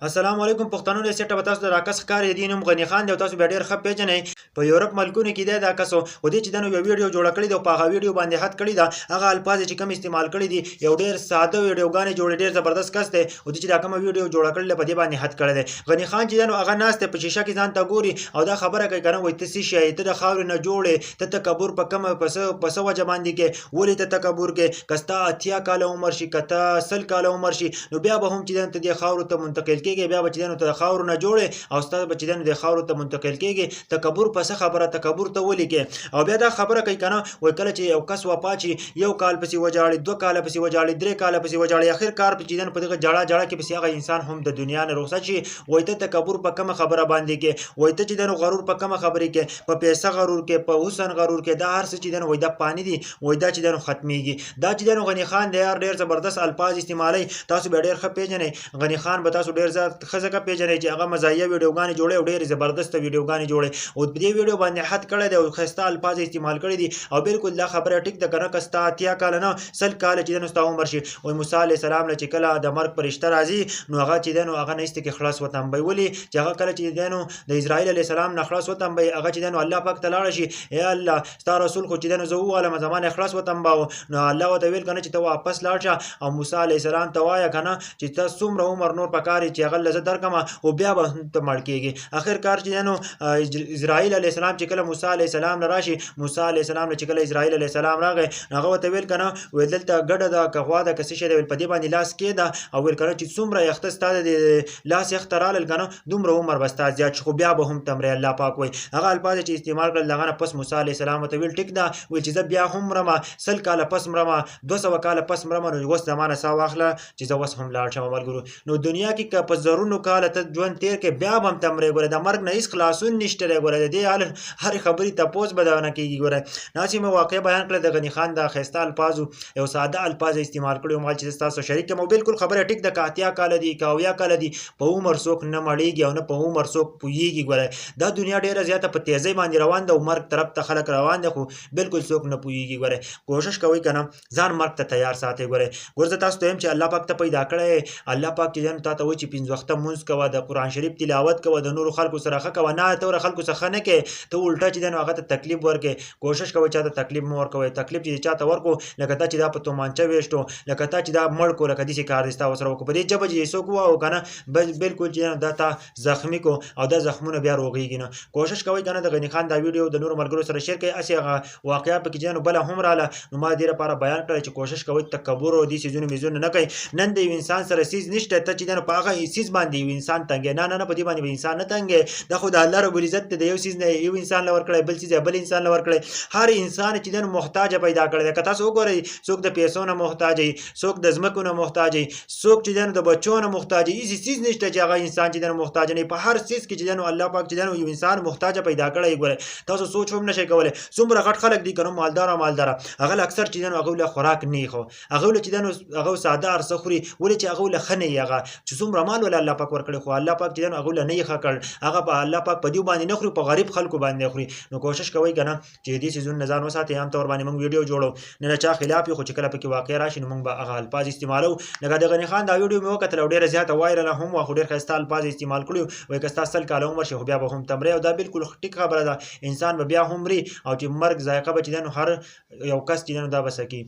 السلام علیکم پښتنو د سیټه به تاسو د راکس ښکار دي نوم غنی خان دی او تاسو بیا ډېر ښه پیژنئ په یورپ ملکونو کې دی دا کس او دې چې د نو یو ویډیو جوړه کړې ده او په هغه ویډیو باندې حد کړی ده هغه الفاظ چې کوم استعمال کړي دي یو ډېر ساده ویډیوګانې جوړې ډېر زبردست کس دی او دې چې دا کومه ویډیو جوړه کړې ده په دې باندې حد کړی دی غنی خان چې نو هغه ناست په شیشه کې ځان ته ګوري او دا خبره کوي کنه وایي ته څه شی ته د خاورې نه جوړې ته تکبر په کومه پس وجه باندې کې ولې ته تکبر کې کستا 80 کاله عمر شي کته 100 کاله عمر شي نو بیا به هم چې ته د خاورو ته منتقل کېږي بیا به چې ته خاورو نه جوړې او ستاسو به چې د خاورو ته منتقل کېږي تکبر پس خبره تکبر ته ولې کې او بیا دا خبره کوي کنه وایي کله چې یو کس وفات شي یو کال پسې وجاړي 2 کال پسې وجاړي 3 کال پسې وجاړي اخر کار په چې په دغه جړه کې پسې هغه انسان هم د دنیا نه رخصت شي وایي ته تکبر په کومه خبره باندې کې وایي ته چې غرور په کومه خبرې کې په پیسې غرور کې په حسن غرور کې دا هر څه چې وایي دا پانی دي وایي دا چې ختميږي دا چې غنی خان دی ډېر زبردست الفاظ استعمالي تاسو به ډېر ښه پیژنئ غنی خان به تاسو ډېر زیات ښه پیژنئ چې هغه مزاحیه ویډیوګانې جوړي او ډېر زبردست ویډیوګانې جوړي او په دې ویډیو باندې حد کړی دی او خسته الفاظ استعمال کړي دي او بالکل دا خبره ټیک ده کنه کستا 80 کال نه 100 کال چې نو عمر شي او موسی علی السلام له چې کله د مرګ پرشته راځي نو هغه چې نو هغه نهسته کې خلاص وطن به ولي چې هغه کله چې نو د اسرائیل علی السلام نه خلاص وطن به هغه چې نو الله پاک تعالی شي یا الله ستا رسول خو چې نو زو عالم زمانه خلاص وطن به نو الله وتعالى کنه چې ته واپس لاړ شه او موسی علی السلام ته وایا کنه چې تاسو څومره عمر نور پکاري چې هغه لزه درکمه او بیا به ته مړ کېږي اخر کار چې نو اسرائیل علی السلام چې کله موسی علی السلام نه راشي موسی علی السلام چې کله اسرائیل علی السلام راغی هغه وته ویل کنه ویل دلته ګډه دا کغوا دا کسي شه په دې باندې لاس کېده او ویل کنه چې څومره یخت ستاده د لاس یخترال کنه دومره عمر بستا زیات خو بیا به هم تمره الله پاک وي هغه الفاظ چې استعمال کړل لغه پس موسی علی السلام ته ویل ټیک دا ویل چې بیا هم رما 100 کال پس مرما 200 کال پس مرما نو وس زمانه سا واخله چې زه وس هم لاړ شم ملګرو نو دنیا کې که په زرونو کال ته ژوند تیر کې بیا هم تمره ګوره د مرګ نه هیڅ خلاصون نشته ګوره د دې هر خبرې تاسو بدونه کیږي ګوره ناسي مې واقع بیان کړل د غنی خان د خسته الفاظ یو ساده الفاظ استعمال کړو مال چې تاسو شریک مو بالکل خبره ټیک د کاتیا کال دی کاویا کال دی په عمر څوک نه مړیږي او نه په عمر څوک پویږي ګوره دا دنیا ډیره زیاته په تیزی باندې روان ده او مرګ طرف ته خلک روان دي خو بالکل څوک نه پویږي ګوره کوشش کوي کنه ځان مرګ ته تیار ساتي ګوره تاسو ته هم چې الله پاک ته پیدا کړی الله پاک چې تاسو ته و چې 5 وخت مونږ کوه د قران شریف تلاوت کوه د نور خلکو سره کوه نه ته خلکو سره نه کې ته الټا چې هغه ته تکلیف ورکې کوشش کوي چې ته تکلیف مو ورکوي تکلیف چې چاته ورکو لکه ته چې دا په تومانچه وېشتو لکه ته چې دا مړ کو لکه دې کار دستا وسره کو په دې جبه چې سو کو او کنه بالکل چې دا تا زخمی کو او دا زخمونه بیا روغیږي نه کوشش کوي کنه د غنی خان دا ویډیو د نور ملګرو سره شیر کړئ اسی واقعیا په کې جنو بل هم رااله نو ما دې لپاره بیان کړی چې کوشش کوي تکبر او دې سيزونه میزونه نه کوي نن د انسان سره سیز نشته ته چې په هغه سیز باندې یو انسان تنګ نه په دې باندې انسان نه تنګ دا خو د الله رب العزت د یو سیز نه یو انسان لور کړی بل سیز بل انسان لور کړی هر انسان چې د محتاج پیدا کړی که تاسو وګورئ څوک د پیسو نه محتاج وي څوک د ځمکو نه محتاج وي څوک چې د بچو نه محتاج وي هیڅ سیز نشته چې هغه انسان چې د محتاج نه په هر سیز کې چې الله پاک چې یو انسان محتاج پیدا کړی ګوره تاسو سوچ هم نشئ کولای څومره غټ خلک دي کنه مالدار هغه اکثر چې هغه له خوراک نه خو هغه چې هغه ساده ارسه خوري ولې چې هغه له خنه هغه چې څومره مال ول الله پاک ورکړي خو الله پاک چې هغه له نه خکړ هغه په الله پاک په دې باندې نه خوري په غریب خلکو باندې خوري نو کوشش کوي کنه چې دې سيزون نظر وساتي هم تور باندې موږ ویډیو جوړو نه چا خلاف خو چې کله پکې واقع راشي نو موږ به هغه الفاظ استعمالو لکه د غنی خان دا ویډیو مې وکړل ډیره زیاته وایرل هم واخ ډیر خسته الفاظ استعمال کړو وای کستا سل کال عمر شي خو بیا به هم تمره او دا بالکل ټیک خبره ده انسان به بیا هم مري او چې مرګ ذایقه بچی دنو هر یو کس چې دا بسکی